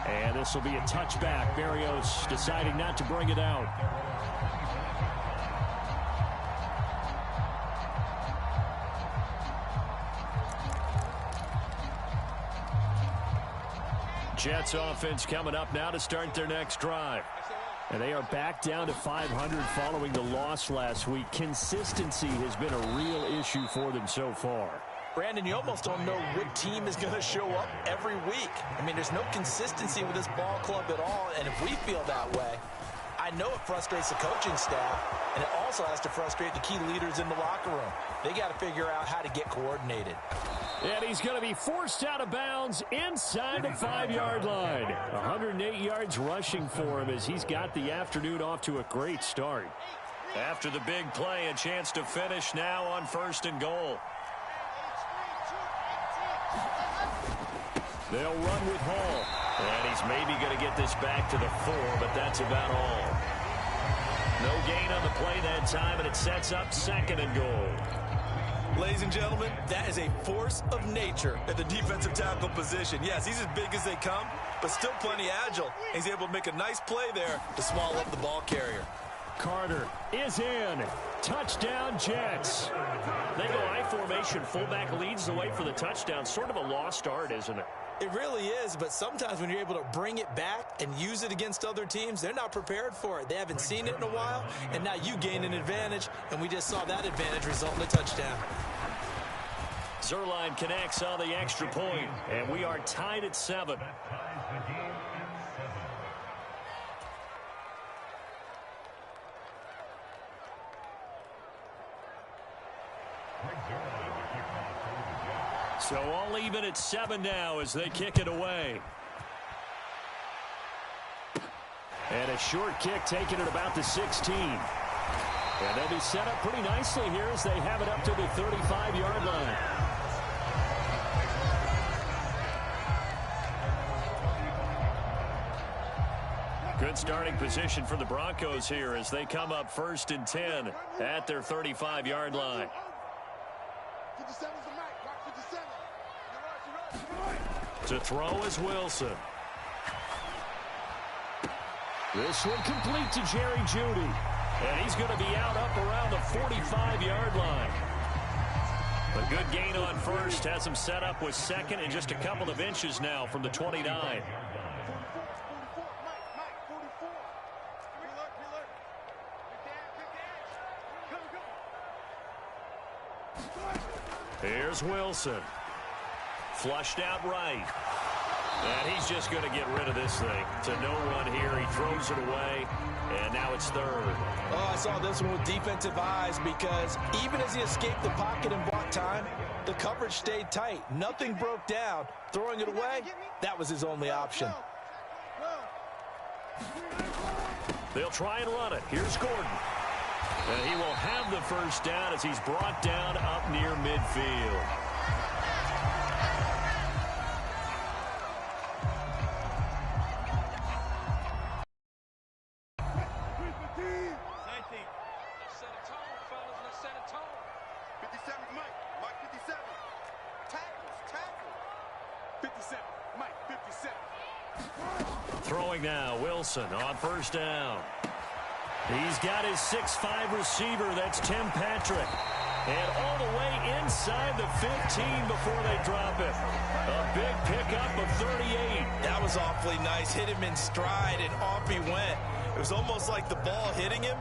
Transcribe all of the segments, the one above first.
And this will be a touchback. Berrios deciding not to bring it out. Jets offense coming up now to start their next drive. And they are back down to 500 following the loss last week. Consistency has been a real issue for them so far. Brandon, you almost don't know what team is going to show up every week. I mean, there's no consistency with this ball club at all, and if we feel that way, I know it frustrates the coaching staff, and it also has to frustrate the key leaders in the locker room. They got to figure out how to get coordinated. And he's going to be forced out of bounds inside the 5-yard line. 108 yards rushing for him as he's got the afternoon off to a great start. After the big play, a chance to finish now on 1st and goal. They'll run with Hall. And he's maybe going to get this back to the 4, but that's about all. No gain on the play that time, and it sets up 2nd and goal. Ladies and gentlemen, that is a force of nature at the defensive tackle position. Yes, he's as big as they come, but still plenty agile. He's able to make a nice play there to swallow up the ball carrier. Carter is in. Touchdown, Jets. They go I formation. Fullback leads the way for the touchdown. Sort of a lost art, isn't it? It really is, but sometimes when you're able to bring it back and use it against other teams, they're not prepared for it. They haven't seen it in a while, and now you gain an advantage, and we just saw that advantage result in a touchdown. Zerline connects on the extra point, and we are tied at 7. So all even at 7 now as they kick it away. And a short kick taken at about the 16. And they'll be set up pretty nicely here as they have it up to the 35-yard line. Good starting position for the Broncos here as they come up 1st and 10 at their 35-yard line. To throw is Wilson. This one complete to Jerry Jeudy. And he's going to be out up around the 45-yard line. A good gain on 1st has him set up with 2nd and just a couple of inches now from the 29. Here's Wilson. Flushed out right. And he's just going to get rid of this thing. To no run here. He throws it away. And now it's 3rd. Oh, I saw this one with defensive eyes because even as he escaped the pocket and bought time, the coverage stayed tight. Nothing broke down. Throwing it away, that was his only option. They'll try and run it. Here's Gordon. And he will have the 1st down as he's brought down up near midfield. Throwing now, Wilson on 1st down. He's got his 6'5" receiver. That's Tim Patrick. And all the way inside the 15 before they drop it. A big pickup of 38. That was awfully nice. Hit him in stride, and off he went. It was almost like the ball hitting him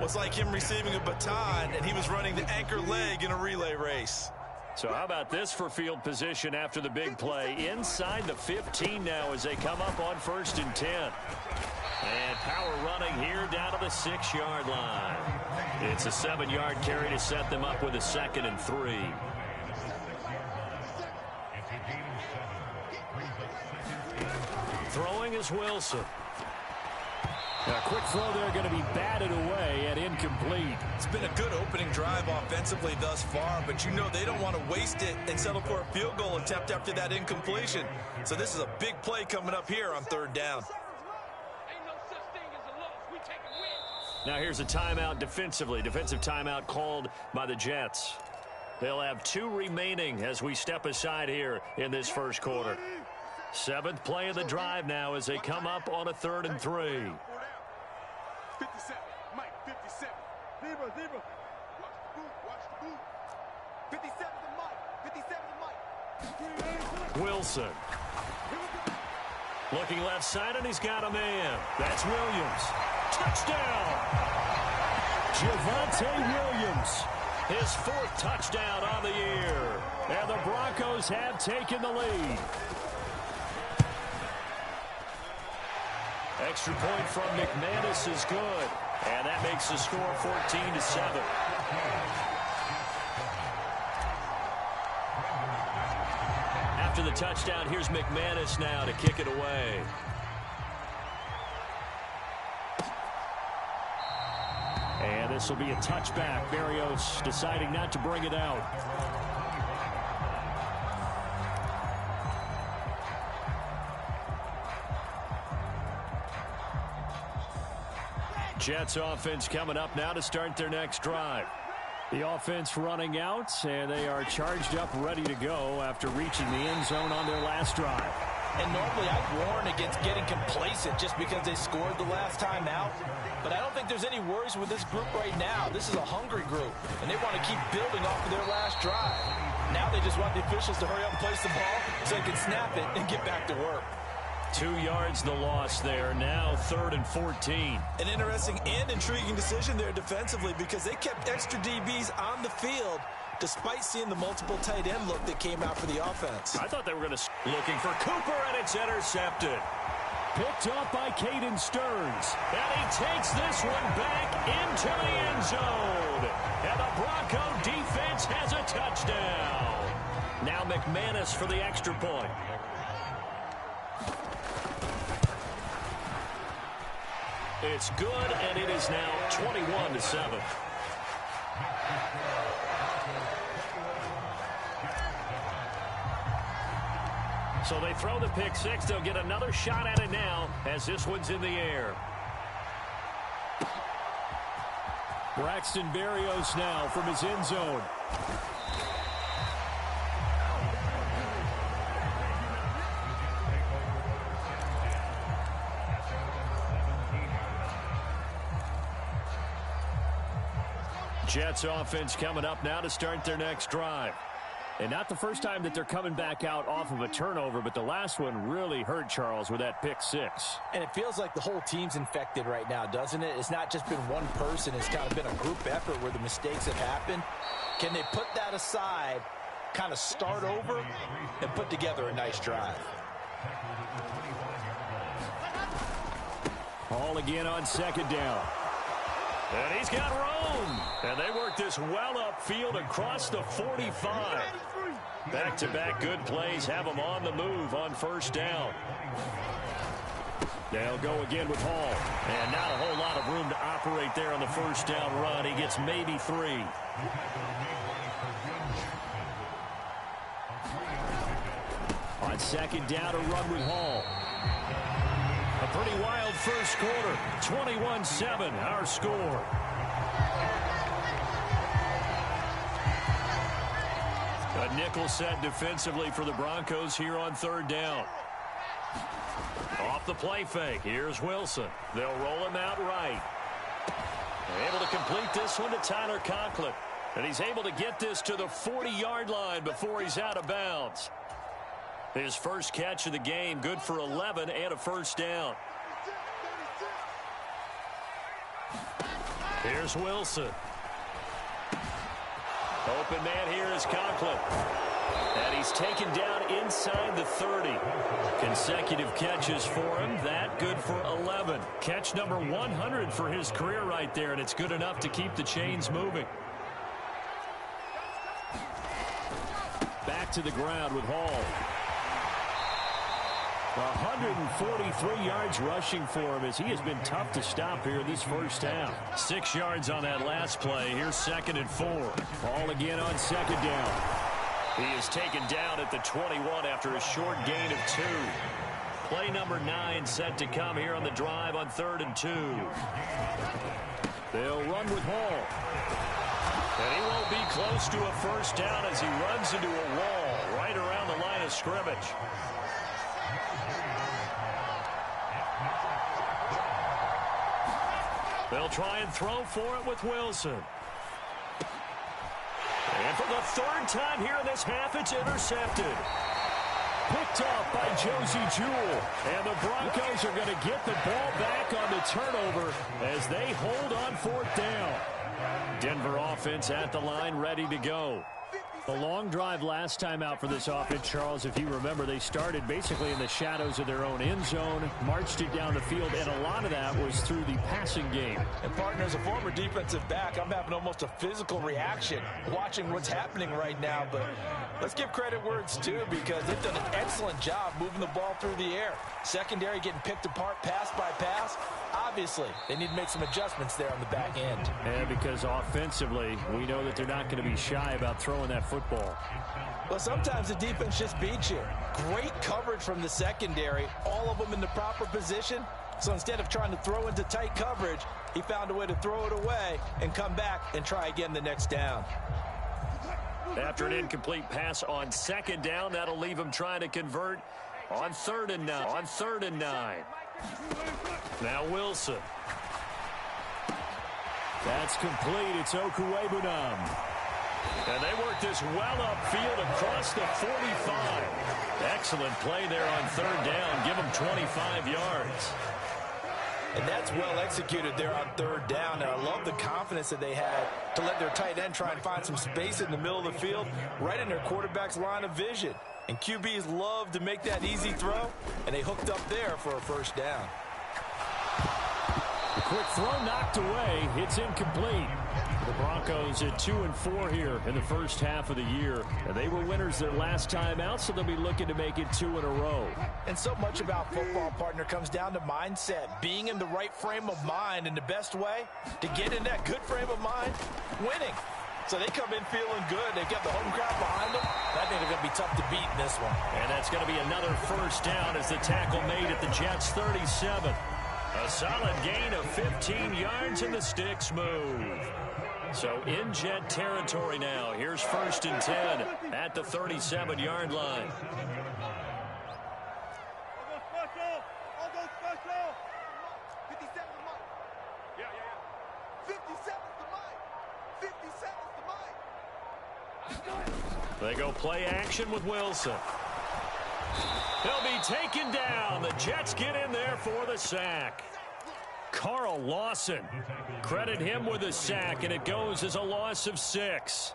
was like him receiving a baton, and he was running the anchor leg in a relay race. So how about this for field position after the big play? Inside the 15 now as they come up on 1st and 10. And power running here down to the 6-yard line. It's a 7-yard carry to set them up with a 2nd and 3. Throwing is Wilson. A quick throw there going to be batted away and incomplete. It's been a good opening drive offensively thus far, but you know they don't want to waste it and settle for a field goal attempt after that incompletion. So this is a big play coming up here on 3rd down. Now here's a timeout defensively. Defensive timeout called by the Jets. They'll have 2 remaining as we step aside here in this 1st quarter. Seventh play of the drive now as they come up on a 3rd and 3. 57, Mike, 57. Zebra. Watch the boot. 57 to Mike. Wilson. Looking left side, and he's got a man. That's Williams. Touchdown! Javonte Williams. His 4th touchdown on the year. And the Broncos have taken the lead. Extra point from McManus is good. And that makes the score 14-7. After the touchdown, here's McManus now to kick it away. And this will be a touchback. Berrios deciding not to bring it out. Jets offense coming up now to start their next drive. The offense running out, and they are charged up, ready to go after reaching the end zone on their last drive. And normally I'd warn against getting complacent just because they scored the last time out. But I don't think there's any worries with this group right now. This is a hungry group, and they want to keep building off of their last drive. Now they just want the officials to hurry up and place the ball so they can snap it and get back to work. 2 yards the loss there. Now 3rd and 14. An interesting and intriguing decision there defensively because they kept extra DBs on the field despite seeing the multiple tight end look that came out for the offense. I thought they were going to... Looking for Cooper, and it's intercepted. Picked up by Caden Stearns. And he takes this one back into the end zone. And the Bronco defense has a touchdown. Now McManus for the extra point. It's good, and it is now 21-7. So they throw the pick six. They'll get another shot at it now as this one's in the air. Braxton Berrios now from his end zone. Jets offense coming up now to start their next drive. And not the first time that they're coming back out off of a turnover, but the last one really hurt Charles with that pick six. And it feels like the whole team's infected right now, doesn't it? It's not just been one person. It's kind of been a group effort where the mistakes have happened. Can they put that aside, kind of start over, and put together a nice drive? Ball again on 2nd down. And he's got room. And they work this well upfield across the 45. Back-to-back good plays have them on the move on 1st down. They'll go again with Hall. And not a whole lot of room to operate there on the 1st down run. He gets maybe 3. On 2nd down, a run with Hall. A pretty wild first quarter. 21-7, our score. A nickel set defensively for the Broncos here on 3rd down. Off the play fake. Here's Wilson. They'll roll him out right. They're able to complete this one to Tyler Conklin. And he's able to get this to the 40-yard line before he's out of bounds. His first catch of the game, good for 11 and a 1st down. Here's Wilson. Open man here is Conklin. And he's taken down inside the 30. Consecutive catches for him. That good for 11. Catch number 100 for his career right there, and it's good enough to keep the chains moving. Back to the ground with Hall. 143 yards rushing for him as he has been tough to stop here this 1st half. 6 yards on that last play. Here's 2nd and 4. Ball again on 2nd down. He is taken down at the 21 after a short gain of 2. Play number 9 set to come here on the drive on 3rd and 2. They'll run with Hall. And he won't be close to a 1st down as he runs into a wall right around the line of scrimmage. They'll try and throw for it with Wilson. And for the third time here in this half, it's intercepted. Picked off by Josie Jewell. And the Broncos are going to get the ball back on the turnover as they hold on fourth down. Denver offense at the line, ready to go. The long drive last time out for this offense, Charles, if you remember, they started basically in the shadows of their own end zone, marched it down the field, and a lot of that was through the passing game. And, partner, as a former defensive back, I'm having almost a physical reaction watching what's happening right now. But let's give credit where it's due because they've done an excellent job moving the ball through the air. Secondary getting picked apart pass by pass. Obviously, they need to make some adjustments there on the back end. And because offensively, we know that they're not going to be shy about throwing that football. Well, sometimes the defense just beats you. Great coverage from the secondary, all of them in the proper position. So instead of trying to throw into tight coverage, he found a way to throw it away and come back and try again the next down. After an incomplete pass on second down, that'll leave him trying to convert on third and 9. Now Wilson. That's complete. It's Okuwebunam. And they work this well upfield across the 45. Excellent play there on third down. Give them 25 yards. And that's well executed there on third down. And I love the confidence that they had to let their tight end try and find some space in the middle of the field, right in their quarterback's line of vision. And QBs love to make that easy throw, and they hooked up there for a first down. Quick throw knocked away. It's incomplete. The Broncos at 2-4 here in the first half of the year. And they were winners their last time out, so they'll be looking to make it 2 in a row. And so much about football, partner, comes down to mindset. Being in the right frame of mind, and the best way to get in that good frame of mind, winning. So they come in feeling good. They've got the home crowd behind them. I think they're going to be tough to beat in this one. And that's going to be another first down as the tackle made at the Jets' 37. A solid gain of 15 yards and the sticks move. So in Jet territory now. Here's first and 10 at the 37-yard line. I'll go special. 57 the mic. Yeah. 57 the mic. 57 the mic. They go play action with Wilson. He'll be taken down. The Jets get in there for the sack. Carl Lawson. Credit him with a sack, and it goes as a loss of 6.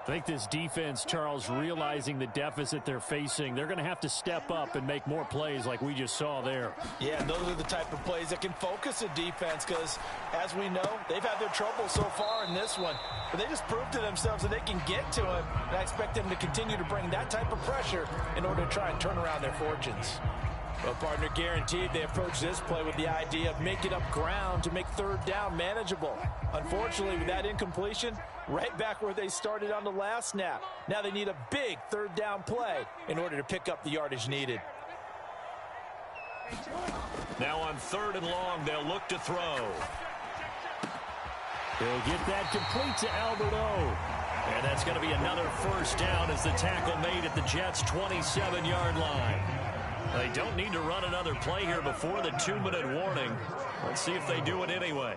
I think this defense, Charles, realizing the deficit they're facing, they're going to have to step up and make more plays like we just saw there. Yeah, and those are the type of plays that can focus a defense because, as we know, they've had their trouble so far in this one. But they just proved to themselves that they can get to him, and I expect them to continue to bring that type of pressure in order to try and turn around their fortunes. Well, partner, guaranteed they approach this play with the idea of making up ground to make third down manageable. Unfortunately, with that incompletion, right back where they started on the last snap. Now they need a big third down play in order to pick up the yardage needed. Now on third and long, they'll look to throw. He'll get that complete to Albert O. And that's going to be another first down as the tackle made at the Jets' 27-yard line. They don't need to run another play here before the 2-minute warning. Let's see if they do it anyway.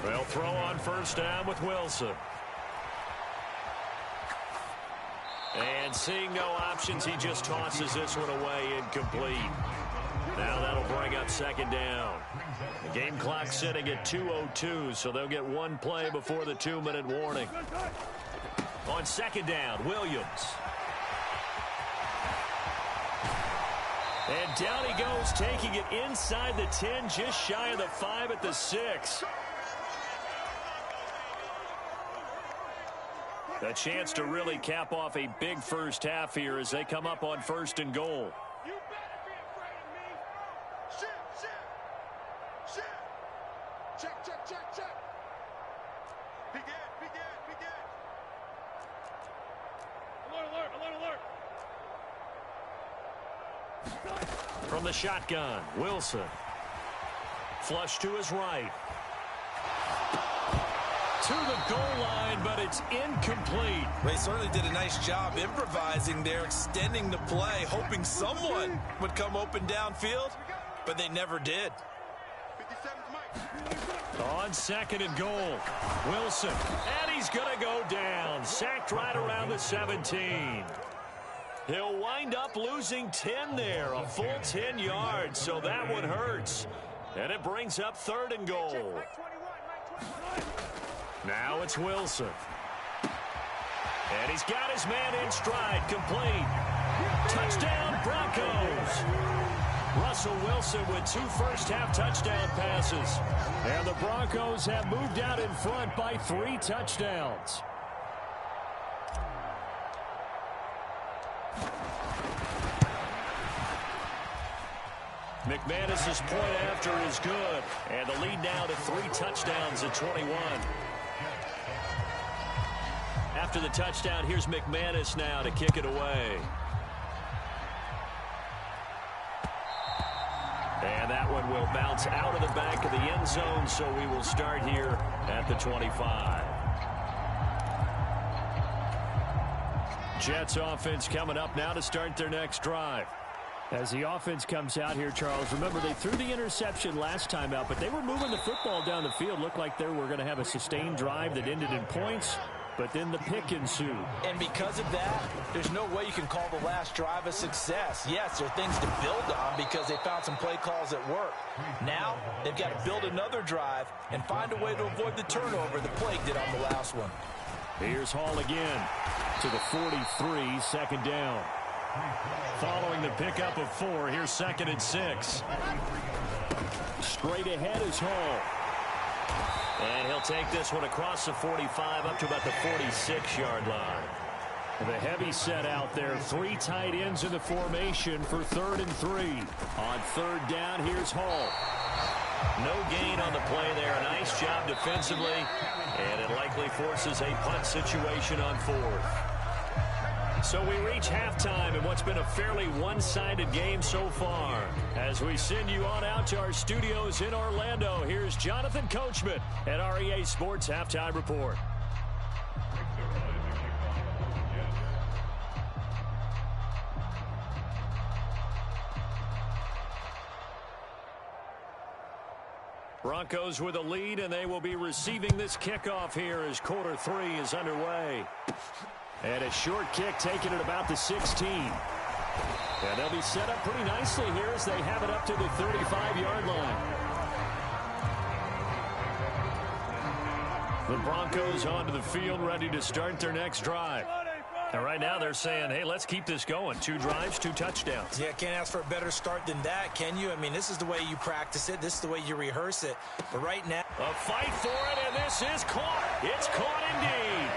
They'll throw on first down with Wilson. And seeing no options, he just tosses this one away incomplete. Now that'll bring up second down. The game clock sitting at 2:02, so they'll get one play before the 2-minute warning. On second down, Williams. And down he goes, taking it inside the 10, just shy of the 5 at the 6. A chance to really cap off a big first half here as they come up on first and goal. You better be afraid of me. Shit. Check. Begin. Alert. From the shotgun, Wilson. Flush to his right. to the goal line, but it's incomplete. They certainly did a nice job improvising there, extending the play, hoping someone would come open downfield, but they never did. 57's Mike. On 2nd and goal, Wilson, and he's going to go down. Sacked right around the 17. He'll wind up losing 10 there, a full 10 yards, so that one hurts. And it brings up 3rd and goal. Now it's Wilson. And he's got his man in stride, complete. Touchdown, Broncos. Russell Wilson with 2 first-half touchdown passes. And the Broncos have moved out in front by 3 touchdowns. McManus's point after is good. And the lead now to 3 touchdowns at 21. After the touchdown, here's McManus now to kick it away. And that one will bounce out of the back of the end zone, so we will start here at the 25. Jets offense coming up now to start their next drive. As the offense comes out here, Charles, remember they threw the interception last time out, but they were moving the football down the field. Looked like they were going to have a sustained drive that ended in points, but then the pick ensued. And because of that, there's no way you can call the last drive a success. Yes, there are things to build on because they found some play calls at work. Now, they've got to build another drive and find a way to avoid the turnover the Plague did on the last one. Here's Hall again to the 43, 2nd down. Following the pickup of 4, here's 2nd and 6. Straight ahead is Hall. And he'll take this one across the 45 up to about the 46-yard line. The heavy set out there. 3 tight ends in the formation for 3rd and 3. On 3rd down, here's Hall. No gain on the play there. Nice job defensively. And it likely forces a punt situation on 4th. So we reach halftime in what's been a fairly one-sided game so far. As we send you on out to our studios in Orlando, here's Jonathan Coachman at REA Sports Halftime Report. Broncos with a lead, and they will be receiving this kickoff here as quarter 3 is underway. And a short kick taken at about the 16. And they'll be set up pretty nicely here as they have it up to the 35-yard line. The Broncos onto the field, ready to start their next drive. And right now they're saying, hey, let's keep this going. 2 drives, 2 touchdowns. Yeah, can't ask for a better start than that, can you? I mean, this is the way you practice it. This is the way you rehearse it. But right now, a fight for it, and this is caught. It's caught indeed.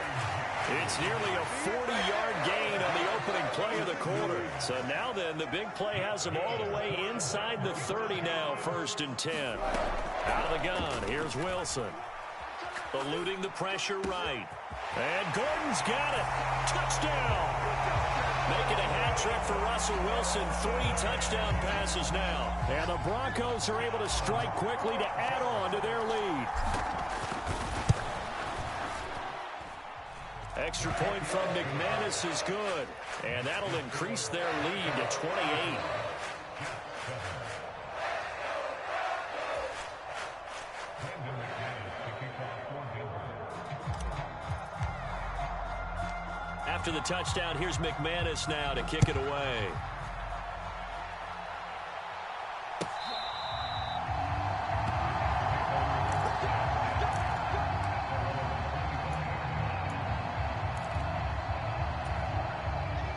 It's nearly a 40-yard gain on the opening play of the quarter. So now then, the big play has them all the way inside the 30 now, 1st and 10. Out of the gun, here's Wilson. Eluding the pressure right. And Gordon's got it. Touchdown. Making a hat trick for Russell Wilson. 3 touchdown passes now. And the Broncos are able to strike quickly to add on to their lead. Extra point from McManus is good. And that'll increase their lead to 28. After the touchdown, here's McManus now to kick it away.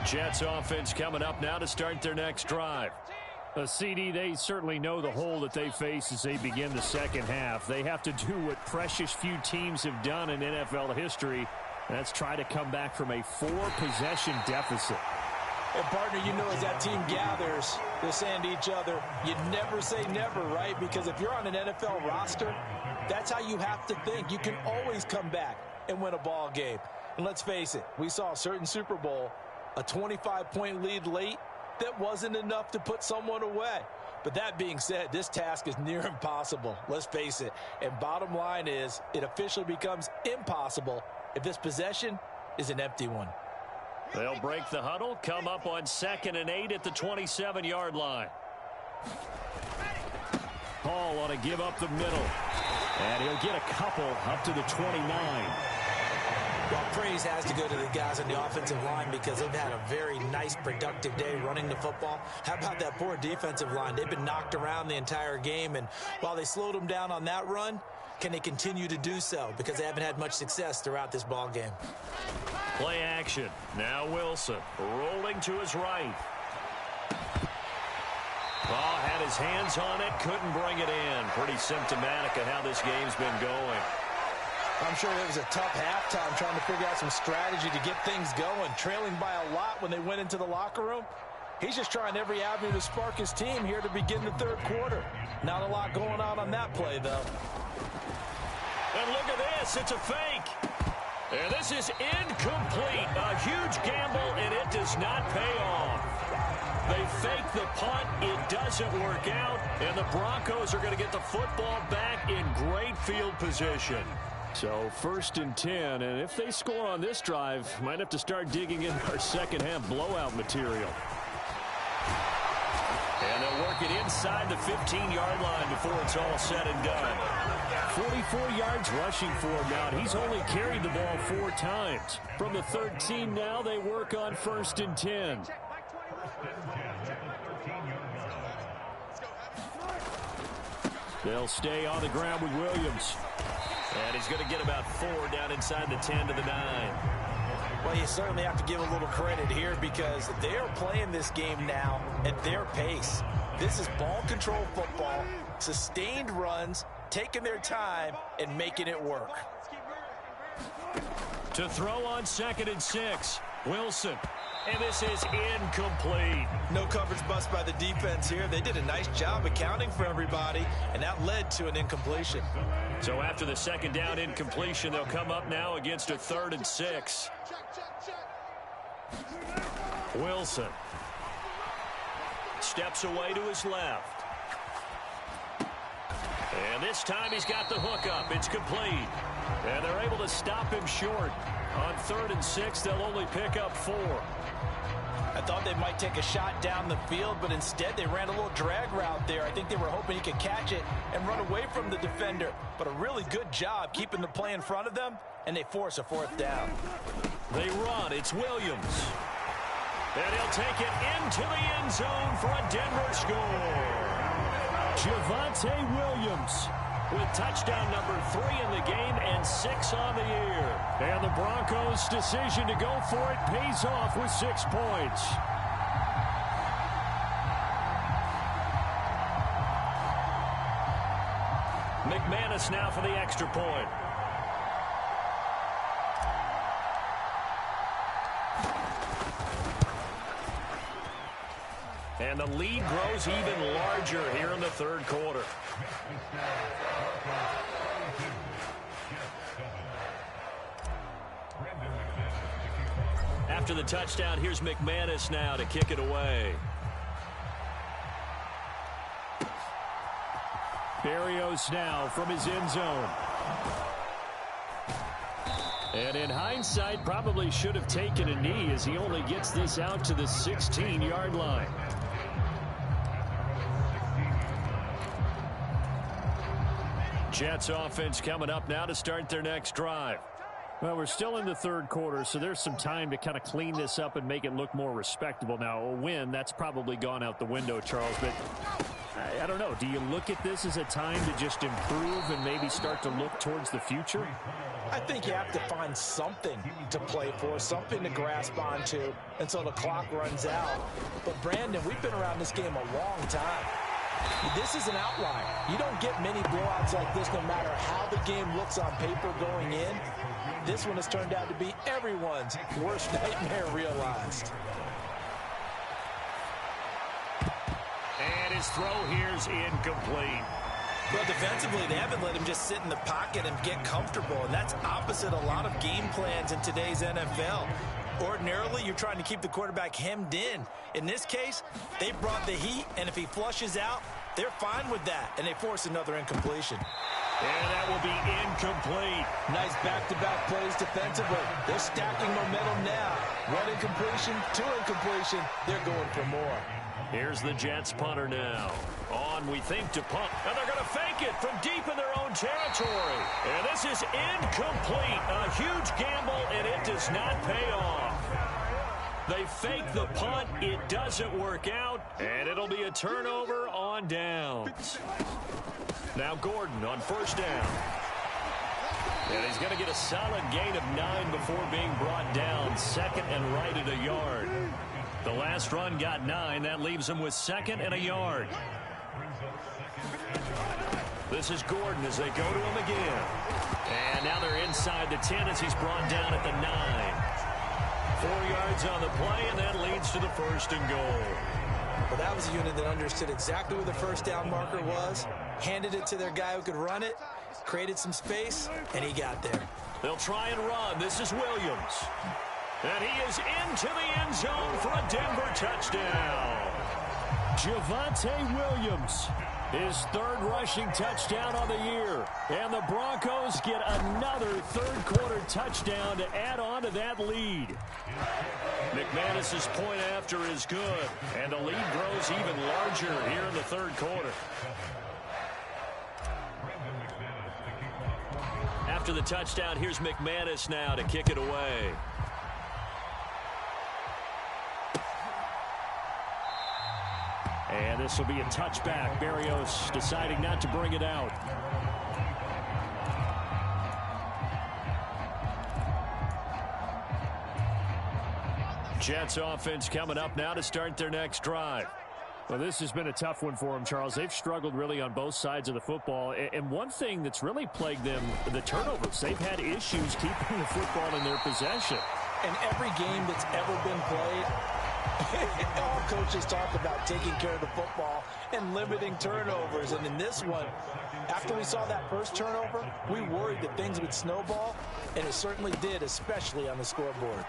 Jets offense coming up now to start their next drive. CD, they certainly know the hole that they face as they begin the second half. They have to do what precious few teams have done in NFL history. That's try to come back from a 4-possession deficit. And partner, you know, as that team gathers, they're saying to each other, you never say never, right? Because if you're on an NFL roster, that's how you have to think. You can always come back and win a ball game. And let's face it, we saw a certain Super Bowl, a 25-point lead late, that wasn't enough to put someone away. But that being said, this task is near impossible. Let's face it. And bottom line is, it officially becomes impossible if this possession is an empty one. They'll break the huddle, come up on 2nd and 8 at the 27-yard line. Paul ought to give up the middle. And he'll get a couple up to the 29. Well, praise has to go to the guys on the offensive line because they've had a very nice, productive day running the football. How about that poor defensive line? They've been knocked around the entire game, and while they slowed them down on that run, can they continue to do so? Because they haven't had much success throughout this ball game. Play action. Now Wilson rolling to his right. Paul had his hands on it, couldn't bring it in. Pretty symptomatic of how this game's been going. I'm sure it was a tough halftime trying to figure out some strategy to get things going. Trailing by a lot when they went into the locker room. He's just trying every avenue to spark his team here to begin the third quarter. Not a lot going on that play, though. And look at this. It's a fake. And this is incomplete. A huge gamble, and it does not pay off. They fake the punt. It doesn't work out. And the Broncos are going to get the football back in great field position. So 1st and 10, and if they score on this drive, might have to start digging in our second-half blowout material. And they'll work it inside the 15-yard line before it's all said and done. 44 yards rushing for him now, and he's only carried the ball 4 times. From the 13 now, they work on 1st and 10. They'll stay on the ground with Williams. And he's going to get about 4 down inside the 10 to the 9. Well, you certainly have to give a little credit here because they are playing this game now at their pace. This is ball control football, sustained runs, taking their time, and making it work. To throw on 2nd and 6, Wilson. And this is incomplete. No coverage bust by the defense here. They did a nice job accounting for everybody, and that led to an incompletion. So after the 2nd down incompletion, they'll come up now against a 3rd and 6. Wilson steps away to his left. And this time he's got the hook up. It's complete. And they're able to stop him short. On 3rd and 6, they'll only pick up 4. I thought they might take a shot down the field, but instead they ran a little drag route there. I think they were hoping he could catch it and run away from the defender. But a really good job keeping the play in front of them, and they force a 4th down. They run. It's Williams. And he'll take it into the end zone for a Denver score. Javonte Williams with touchdown number 3 in the game and 6 on the year. And the Broncos' decision to go for it pays off with 6 points. McManus now for the extra point. And the lead grows even larger here in the 3rd quarter. After the touchdown, here's McManus now to kick it away. Berrios now from his end zone. And in hindsight, probably should have taken a knee as he only gets this out to the 16-yard line. Jets offense coming up now to start their next drive. Well, we're still in the 3rd quarter, so there's some time to kind of clean this up and make it look more respectable. Now, a win, that's probably gone out the window, Charles, but I don't know. Do you look at this as a time to just improve and maybe start to look towards the future? I think you have to find something to play for, something to grasp onto until the clock runs out. But, Brandon, we've been around this game a long time. This is an outlier. You don't get many blowouts like this no matter how the game looks on paper going in. This one has turned out to be everyone's worst nightmare realized. And his throw here's incomplete. Well, defensively, they haven't let him just sit in the pocket and get comfortable, and that's opposite a lot of game plans in today's NFL. Ordinarily, you're trying to keep the quarterback hemmed in. In this case, they brought the heat, and if he flushes out, they're fine with that, and they force another incompletion. And that will be incomplete. Nice back-to-back plays defensively. They're stacking momentum now. One incompletion, two incompletion. They're going for more. Here's the Jets punter now. On, we think, to punt. And they're going to fake it from deep in their own territory. And this is incomplete. A huge gamble, and it does not pay off. They fake the punt. It doesn't work out. And it'll be a turnover on downs. Now Gordon on first down. And he's going to get a solid gain of 9 before being brought down. Second and right at a yard. The last run got 9. That leaves him with second and a yard. This is Gordon as they go to him again. And now they're inside the 10 as he's brought down at the 9. 4 yards on the play, and that leads to the first and goal. Well, that was a unit that understood exactly where the first down marker was, handed it to their guy who could run it, created some space, and he got there. They'll try and run. This is Williams. And he is into the end zone for a Denver touchdown. Javonte Williams, his third rushing touchdown on the year. And the Broncos get another third-quarter touchdown to add on to that lead. McManus's point after is good, and the lead grows even larger here in the third quarter. After the touchdown, here's McManus now to kick it away. And this will be a touchback. Berrios deciding not to bring it out. Jets offense coming up now to start their next drive. Well, this has been a tough one for them, Charles. They've struggled really on both sides of the football. And one thing that's really plagued them, the turnovers. They've had issues keeping the football in their possession. In every game that's ever been played, all coaches talk about taking care of the football and limiting turnovers. And in this one, after we saw that first turnover, we worried that things would snowball, and it certainly did, especially on the scoreboard.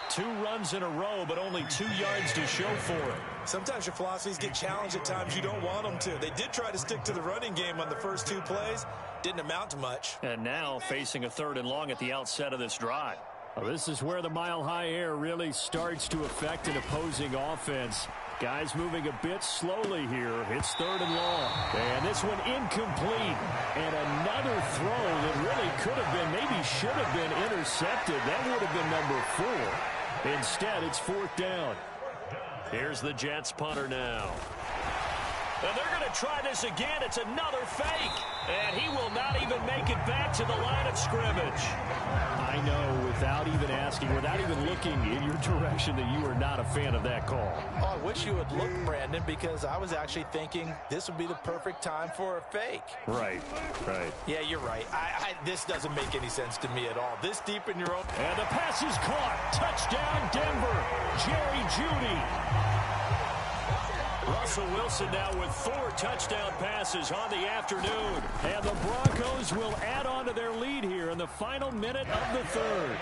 2 runs in a row, but only 2 yards to show for it. Sometimes your philosophies get challenged at times you don't want them to. They did try to stick to the running game on the first 2 plays. Didn't amount to much. And now facing a 3rd and long at the outset of this drive. Well, this is where the mile-high air really starts to affect an opposing offense. Guys moving a bit slowly here. It's 3rd and long. And this one incomplete. And another throw that really could have been, maybe should have been intercepted. That would have been number 4. Instead, it's 4th down. Here's the Jets punter now. And they're going to try this again. It's another fake. And he will not even make it back to the line of scrimmage. I know, without even asking, without even looking in your direction, that you are not a fan of that call. Oh, I wish you would look, Brandon, because I was actually thinking this would be the perfect time for a fake. Right. Yeah, you're right. This doesn't make any sense to me at all. This deep in your own... And the pass is caught. Touchdown, Denver. Jerry Jeudy. Russell Wilson now with 4 touchdown passes on the afternoon. And the Broncos will add on to their lead here in the final minute of the 3rd.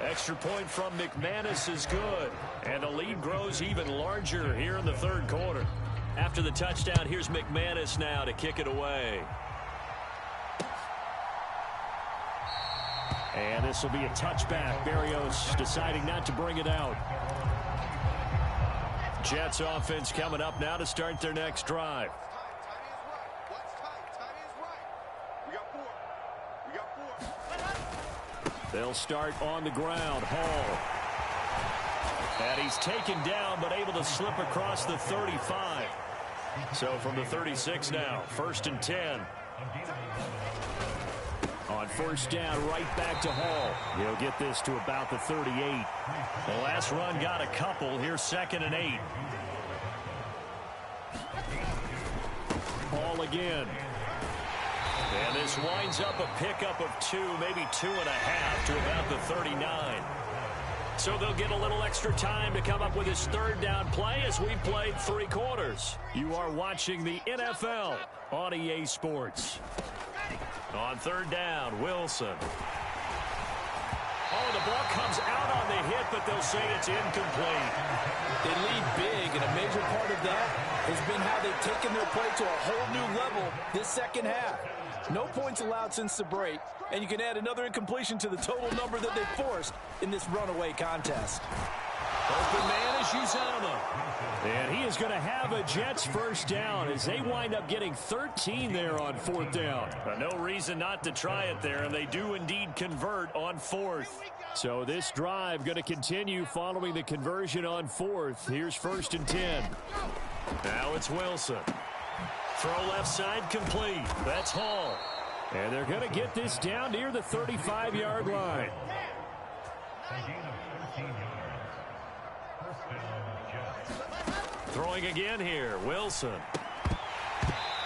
Extra point from McManus is good. And the lead grows even larger here in the 3rd quarter. After the touchdown, here's McManus now to kick it away. And this will be a touchback. Berrios deciding not to bring it out. Jets offense coming up now to start their next drive. They'll start on the ground. Hall. And he's taken down but able to slip across the 35. So from the 36 now, 1st and 10. On first down, right back to Hall. He'll get this to about the 38. The last run got a couple. Here's 2nd and 8. Hall again. And this winds up a pickup of 2, maybe 2.5 to about the 39. So they'll get a little extra time to come up with his 3rd down play as we've played 3 quarters. You are watching the NFL on EA Sports. On 3rd down, Wilson. The ball comes out on the hit, but they'll say it's incomplete. They lead big, and a major part of that has been how they've taken their play to a whole new level this second half. No points allowed since the break, and you can add another incompletion to the total number that they've forced in this runaway contest. Open man is Uzama. And he is going to have a Jets first down as they wind up getting 13 there on fourth down. No reason not to try it there, and they do indeed convert on fourth. So this drive going to continue following the conversion on fourth. Here's 1st and 10. Now it's Wilson. Throw left side complete. That's Hall. And they're going to get this down near the 35-yard line. Throwing again here, Wilson.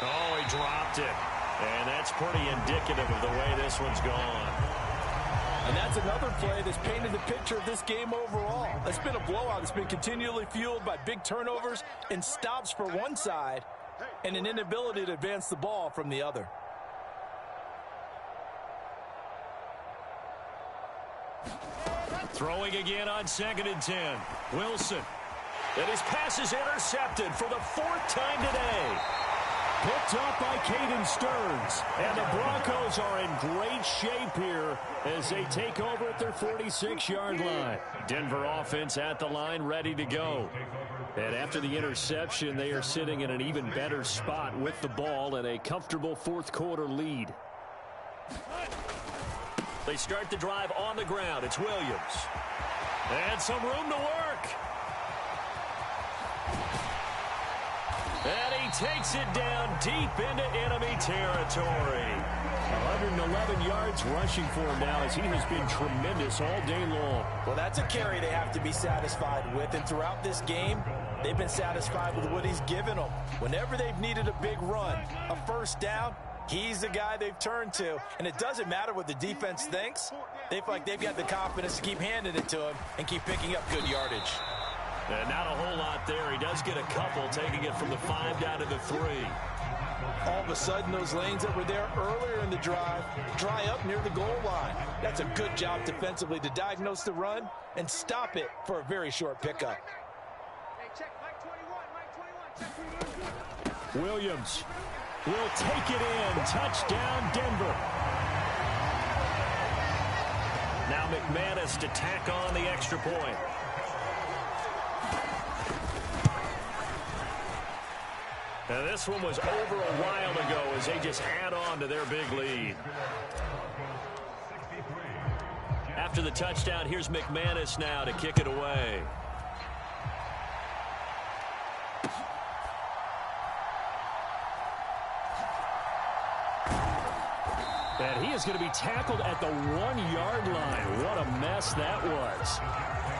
Oh, he dropped it. And that's pretty indicative of the way this one's gone. And that's another play that's painted the picture of this game overall. It's been a blowout. It's been continually fueled by big turnovers and stops for one side and an inability to advance the ball from the other. Throwing again on 2nd and 10. Wilson. And his pass is intercepted for the 4th time today. Picked up by Caden Stearns. And the Broncos are in great shape here as they take over at their 46-yard line. Denver offense at the line, ready to go. And after the interception, they are sitting in an even better spot with the ball and a comfortable fourth-quarter lead. They start the drive on the ground. It's Williams. And some room to work. And he takes it down deep into enemy territory. 111 yards rushing for him now as he has been tremendous all day long. Well, that's a carry they have to be satisfied with. And throughout this game, they've been satisfied with what he's given them. Whenever they've needed a big run, a first down, he's the guy they've turned to. And it doesn't matter what the defense thinks. They feel like they've got the confidence to keep handing it to him and keep picking up good yardage. And not a whole lot there. He does get a couple, taking it from the 5 down to the 3. All of a sudden, those lanes that were there earlier in the drive dry up near the goal line. That's a good job defensively to diagnose the run and stop it for a very short pickup. Williams will take it in. Touchdown, Denver. Now McManus to tack on the extra point. Now this one was over a while ago as they just add on to their big lead. After the touchdown, here's McManus now to kick it away. And he is going to be tackled at the 1-yard line. What a mess that was.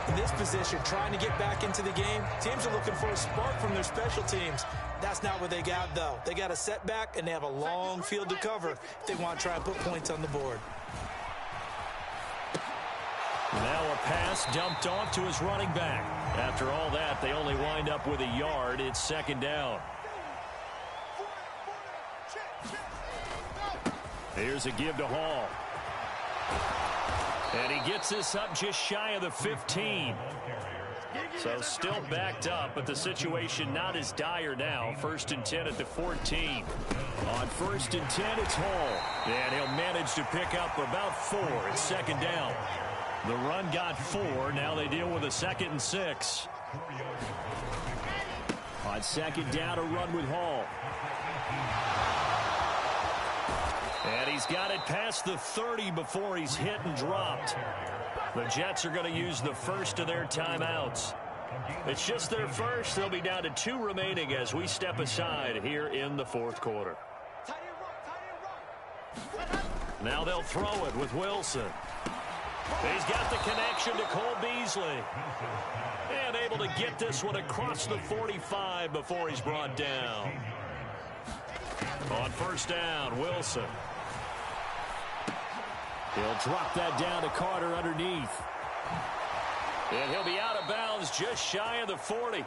In this position, trying to get back into the game, teams are looking for a spark from their special teams. That's not what they got, though. They got a setback, and they have a long field to cover if they want to try and put points on the board. Now a pass dumped off to his running back. After all that, they only wind up with a yard. It's 2nd down. Here's a give to Hall. And he gets this up just shy of the 15. So still backed up, but the situation not as dire now. 1st and 10 at the 14. On 1st and 10, it's Hall. And he'll manage to pick up about 4. It's 2nd down. The run got 4. Now they deal with a 2nd and 6. On 2nd down, a run with Hall. And he's got it past the 30 before he's hit and dropped. The Jets are going to use the first of their timeouts. It's just their first. They'll be down to 2 remaining as we step aside here in the 4th quarter. Now they'll throw it with Wilson. He's got the connection to Cole Beasley. And able to get this one across the 45 before he's brought down. On 1st down, Wilson. He'll drop that down to Carter underneath. And he'll be out of bounds just shy of the 40.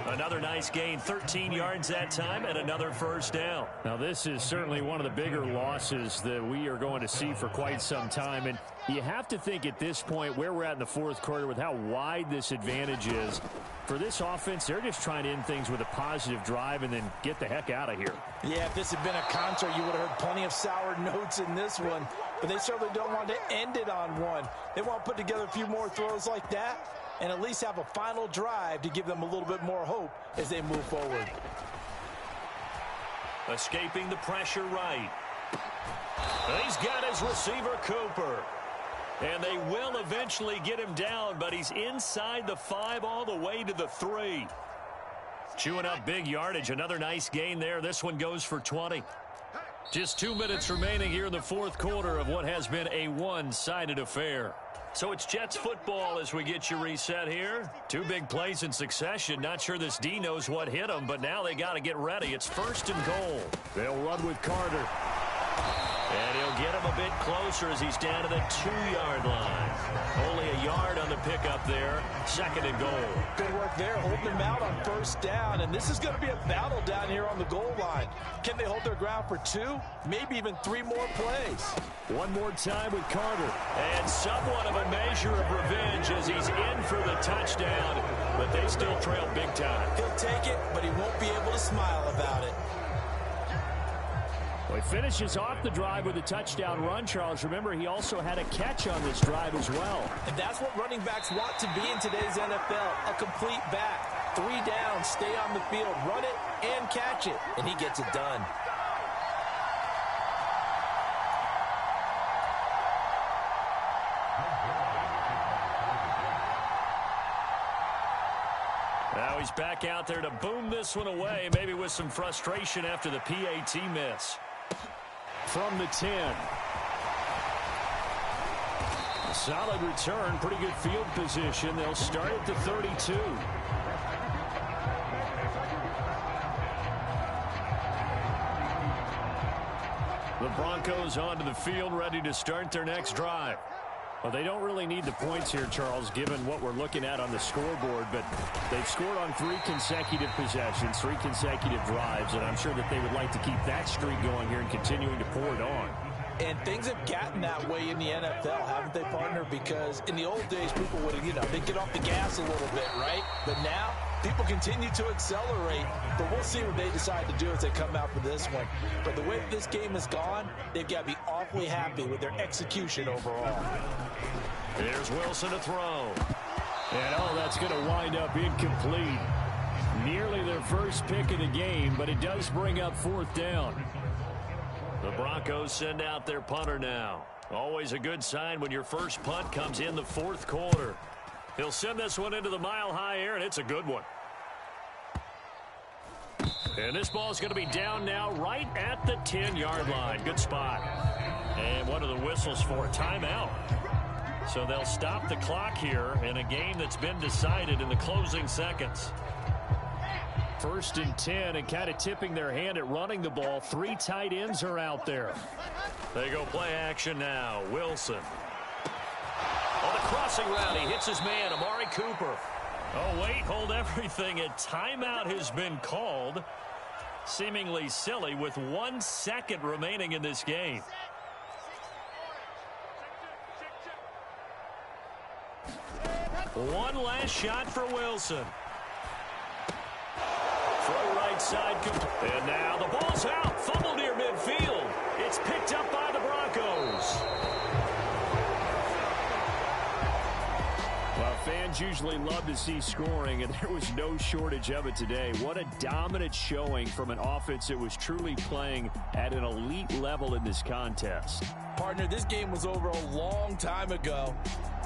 Another nice gain, 13 yards that time, and another first down. Now, this is certainly one of the bigger losses that we are going to see for quite some time. And you have to think at this point where we're at in the fourth quarter with how wide this advantage is. For this offense, they're just trying to end things with a positive drive and then get the heck out of here. Yeah, if this had been a concert, you would have heard plenty of sour notes in this one. But they certainly don't want to end it on one. They want to put together a few more throws like that and at least have a final drive to give them a little bit more hope as they move forward. Escaping the pressure right. He's got his receiver, Cooper. And they will eventually get him down, but he's inside the 5 all the way to the 3. Chewing up big yardage. Another nice gain there. This one goes for 20. Just 2 minutes remaining here in the fourth quarter of what has been a one-sided affair. So it's Jets football as we get you reset here. 2 big plays in succession. Not sure this D knows what hit them, but now they got to get ready. It's 1st and goal. They'll run with Carter. And he'll get him a bit closer as he's down to the 2-yard line. Only a yard on the pickup there. 2nd and goal. Good work there, holding him out on 1st down. And this is going to be a battle down here on the goal line. Can they hold their ground for 2, maybe even 3 more plays? One more time with Carter. And somewhat of a measure of revenge as he's in for the touchdown. But they still trail big time. He'll take it, but he won't be able to smile about it. Well, he finishes off the drive with a touchdown run, Charles. Remember, he also had a catch on this drive as well. And that's what running backs want to be in today's NFL, a complete back. 3 down, stay on the field, run it, and catch it. And he gets it done. Now he's back out there to boom this one away, maybe with some frustration after the PAT miss. From the 10. A solid return, pretty good field position. They'll start at the 32. The Broncos onto the field, ready to start their next drive. Well, they don't really need the points here, Charles, given what we're looking at on the scoreboard, but they've scored on 3 consecutive possessions, 3 consecutive drives, and I'm sure that they would like to keep that streak going here and continuing to pour it on. And things have gotten that way in the NFL, haven't they, partner? Because in the old days, people would, they'd get off the gas a little bit, right? But now, people continue to accelerate. But we'll see what they decide to do as they come out for this one. But the way this game has gone, they've got to be awfully happy with their execution overall. Here's Wilson to throw. And, that's going to wind up incomplete. Nearly their first pick of the game, but it does bring up 4th down. The Broncos send out their punter now. Always a good sign when your first punt comes in the fourth quarter. He'll send this one into the mile-high air, and it's a good one. And this ball's going to be down now right at the 10-yard line. Good spot. And one of the whistles for a timeout. So they'll stop the clock here in a game that's been decided in the closing seconds. 1st and 10, and kind of tipping their hand at running the ball. 3 tight ends are out there. They go play action now. Wilson. On the crossing route, he hits his man, Amari Cooper. Oh, wait, hold everything. A timeout has been called. Seemingly silly with 1 second remaining in this game. One last shot for Wilson. Throw right side. And now the ball's out. Fumble near midfield. It's picked up by the Broncos. Well, fans usually love to see scoring, and there was no shortage of it today. What a dominant showing from an offense that was truly playing at an elite level in this contest. Partner, this game was over a long time ago,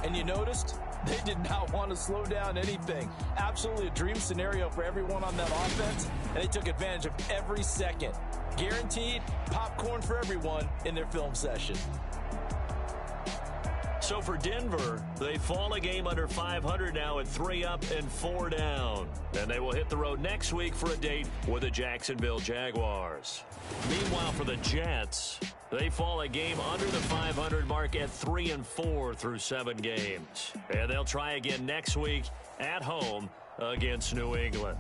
and you noticed they did not want to slow down anything. Absolutely a dream scenario for everyone on that offense, and they took advantage of every second. Guaranteed popcorn for everyone in their film session. So for Denver, they fall a game under 500 now at 3 up and 4 down. And they will hit the road next week for a date with the Jacksonville Jaguars. Meanwhile, for the Jets, they fall a game under the 500 mark at 3 and 4 through 7 games. And they'll try again next week at home against New England.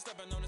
Stepping on